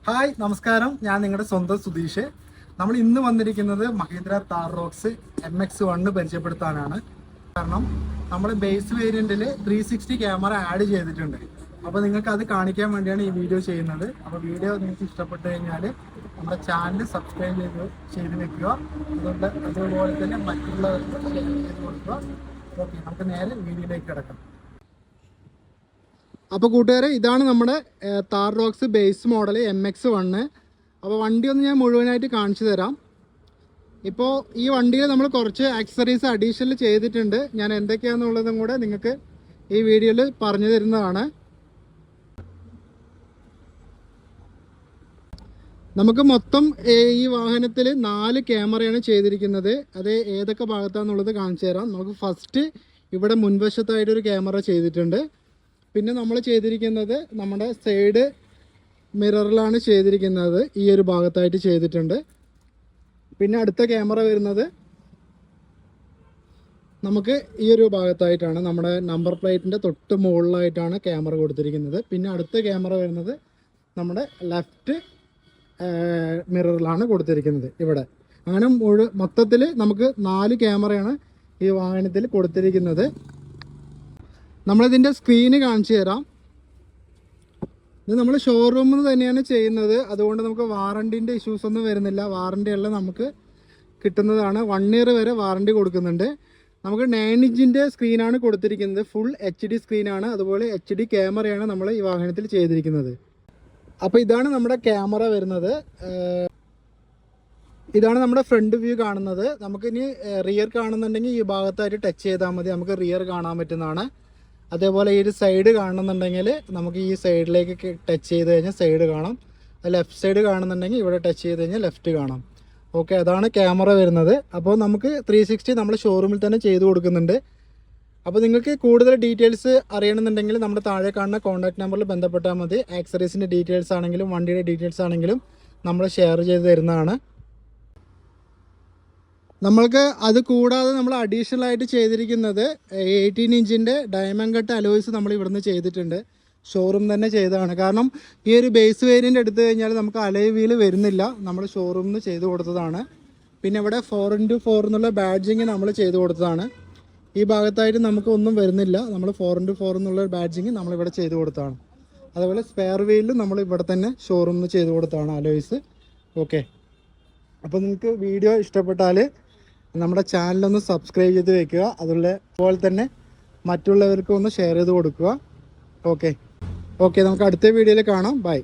Hi നമസ്കാരം, ഞാൻ നിങ്ങളുടെ സ്വന്തം സുധീഷ്. നമ്മൾ ഇന്ന് വന്നിരിക്കുന്നത് മഹീന്ദ്ര താർ റോക്സ് MX1 പരിചയപ്പെടുത്താനാണ്. കാരണം നമ്മൾ ബേസ് വേരിയന്റിൽ 360 ക്യാമറ ആഡ് ചെയ്തിട്ടുണ്ട്. അപ്പോൾ നിങ്ങൾക്ക് അത് കാണിക്കാൻ വേണ്ടിയാണ് ഈ വീഡിയോ ചെയ്യുന്നത്. അപ്പോൾ വീഡിയോ നിങ്ങൾക്ക് ഇഷ്ടപ്പെട്ടു കഴിഞ്ഞാൽ നമ്മുടെ ചാനൽ സബ്സ്ക്രൈബ് ചെയ്ത് വെക്കുക. അതുപോലെ തന്നെ മറ്റുള്ളവർക്ക് ഷെയർ ചെയ്ത് കൊടുക്കുക. ഓക്കെ, നമുക്ക് നേരെ വീഡിയോയിലേക്ക് കിടക്കാം. അപ്പോൾ കൂട്ടുകാരെ, ഇതാണ് നമ്മുടെ Thar rocks base model MX1. അപ്പോൾ വണ്ടി ഒന്ന് ഞാൻ മുഴുവനായിട്ട് കാണിച്ചു തരാം. ഇപ്പോൾ ഈ വണ്ടിയിൽ നമ്മൾ കുറച്ച് ആക്സസറീസ് അഡീഷണൽ ചെയ്തിട്ടുണ്ട്. ഞാൻ എന്തൊക്കെയാണെന്നുള്ളതും കൂടെ നിങ്ങൾക്ക് ഈ വീഡിയോയിൽ പറഞ്ഞു തരുന്നതാണ്. നമുക്ക് മൊത്തം ഈ വാഹനത്തിൽ 4 ക്യാമറയാണ് ചെയ്തിരിക്കുന്നത്. അത് ഏതൊക്കെ ഭാഗത്താണെന്നുള്ളത് കാണിച്ചു തരാം. നമുക്ക് ഫസ്റ്റ് ഇവിടെ മുൻവശത്തായിട്ടൊരു ക്യാമറ ചെയ്തിട്ടുണ്ട്. പിന്നെ നമ്മൾ ചെയ്തിരിക്കുന്നത് നമ്മുടെ സൈഡ് മിററിലാണ് ചെയ്തിരിക്കുന്നത്. ഈ ഒരു ഭാഗത്തായിട്ട് ചെയ്തിട്ടുണ്ട്. പിന്നെ അടുത്ത ക്യാമറ വരുന്നത് നമുക്ക് ഈ ഒരു ഭാഗത്തായിട്ടാണ്. നമ്മുടെ നമ്പർ പ്ലേറ്റിൻ്റെ തൊട്ട് മുകളിലായിട്ടാണ് ക്യാമറ കൊടുത്തിരിക്കുന്നത്. പിന്നെ അടുത്ത ക്യാമറ വരുന്നത് നമ്മുടെ ലെഫ്റ്റ് മിററിലാണ് കൊടുത്തിരിക്കുന്നത് ഇവിടെ. അങ്ങനെ മൊത്തത്തിൽ നമുക്ക് 4 ക്യാമറയാണ് ഈ വാഹനത്തിൽ കൊടുത്തിരിക്കുന്നത്. നമ്മളിതിൻ്റെ സ്ക്രീന് കാണിച്ചു തരാം. ഇത് നമ്മൾ ഷോറൂമിൽ നിന്ന് തന്നെയാണ് ചെയ്യുന്നത്. അതുകൊണ്ട് നമുക്ക് വാറണ്ടീൻ്റെ ഇഷ്യൂസ് ഒന്നും വരുന്നില്ല. വാറണ്ടി എല്ലാം നമുക്ക് കിട്ടുന്നതാണ്. 1 ഇയർ വരെ വാറണ്ടി കൊടുക്കുന്നുണ്ട്. നമുക്ക് 9 ഇഞ്ചിൻ്റെ സ്ക്രീനാണ് കൊടുത്തിരിക്കുന്നത്. Full HD സ്ക്രീനാണ്. അതുപോലെ HD ക്യാമറയാണ് നമ്മൾ ഈ വാഹനത്തിൽ ചെയ്തിരിക്കുന്നത്. അപ്പോൾ ഇതാണ് നമ്മുടെ ക്യാമറ വരുന്നത്. ഇതാണ് നമ്മുടെ ഫ്രണ്ട് വ്യൂ കാണുന്നത്. നമുക്കിനി റിയർ കാണുന്നുണ്ടെങ്കിൽ ഈ ഭാഗത്തായിട്ട് ടച്ച് ചെയ്താൽ മതി, നമുക്ക് റിയർ കാണാൻ പറ്റുന്നതാണ്. അതേപോലെ ഈ ഒരു സൈഡ് കാണുന്നുണ്ടെങ്കിൽ നമുക്ക് ഈ സൈഡിലേക്ക് ടച്ച് ചെയ്ത് കഴിഞ്ഞാൽ സൈഡ് കാണാം. ലെഫ്റ്റ് സൈഡ് കാണുന്നുണ്ടെങ്കിൽ ഇവിടെ ടച്ച് ചെയ്ത് കഴിഞ്ഞാൽ ലെഫ്റ്റ് കാണാം. ഓക്കെ, അതാണ് ക്യാമറ വരുന്നത്. അപ്പോൾ നമുക്ക് 360 നമ്മൾ ഷോറൂമിൽ തന്നെ ചെയ്ത് കൊടുക്കുന്നുണ്ട്. അപ്പോൾ നിങ്ങൾക്ക് കൂടുതൽ ഡീറ്റെയിൽസ് അറിയണമെന്നുണ്ടെങ്കിൽ നമ്മുടെ താഴെ കാണുന്ന കോൺടാക്ട് നമ്പറിൽ ബന്ധപ്പെട്ടാൽ മതി. ആക്സറീസിൻ്റെ ഡീറ്റെയിൽസ് ആണെങ്കിലും വണ്ടിയുടെ ഡീറ്റെയിൽസ് ആണെങ്കിലും നമ്മൾ ഷെയർ ചെയ്ത് തരുന്നതാണ്. നമ്മൾക്ക് അത് കൂടാതെ നമ്മൾ അഡീഷണൽ ആയിട്ട് ചെയ്തിരിക്കുന്നത് 18 ഇഞ്ചിൻ്റെ ഡയമണ്ട് കട്ട് അലോയ്സ് നമ്മൾ ഇവിടുന്ന് ചെയ്തിട്ടുണ്ട്. ഷോറൂം തന്നെ ചെയ്തതാണ്. കാരണം ഈ ഒരു ബേസ് വേരിയൻ്റ് എടുത്തു കഴിഞ്ഞാൽ നമുക്ക് അലോയ് വീല് വരുന്നില്ല. നമ്മൾ ഷോറൂമിൽ നിന്ന് ചെയ്ത് കൊടുത്തതാണ്. പിന്നെ ഇവിടെ 4x4 എന്നുള്ള ബാഡ്ജിങ് നമ്മൾ ചെയ്ത് കൊടുത്തതാണ്. ഈ ഭാഗത്തായിട്ട് നമുക്ക് ഒന്നും വരുന്നില്ല. നമ്മൾ 4x4 എന്നുള്ള ബാഡ്ജിങ് നമ്മളിവിടെ ചെയ്ത് കൊടുത്തതാണ്. അതുപോലെ സ്പെയർ വീലിൽ നമ്മൾ ഇവിടെ തന്നെ ഷോറൂമിൽ നിന്ന് ചെയ്ത് കൊടുത്തതാണ് അലോയ്സ്. ഓക്കെ, അപ്പോൾ നിങ്ങൾക്ക് വീഡിയോ ഇഷ്ടപ്പെട്ടാൽ നമ്മുടെ ചാനലൊന്ന് സബ്സ്ക്രൈബ് ചെയ്ത് വെക്കുക. അതുപോലെ തന്നെ മറ്റുള്ളവർക്കും ഒന്ന് ഷെയർ ചെയ്ത് കൊടുക്കുക. ഓക്കെ, നമുക്ക് അടുത്ത വീഡിയോയിൽ കാണാം. ബൈ.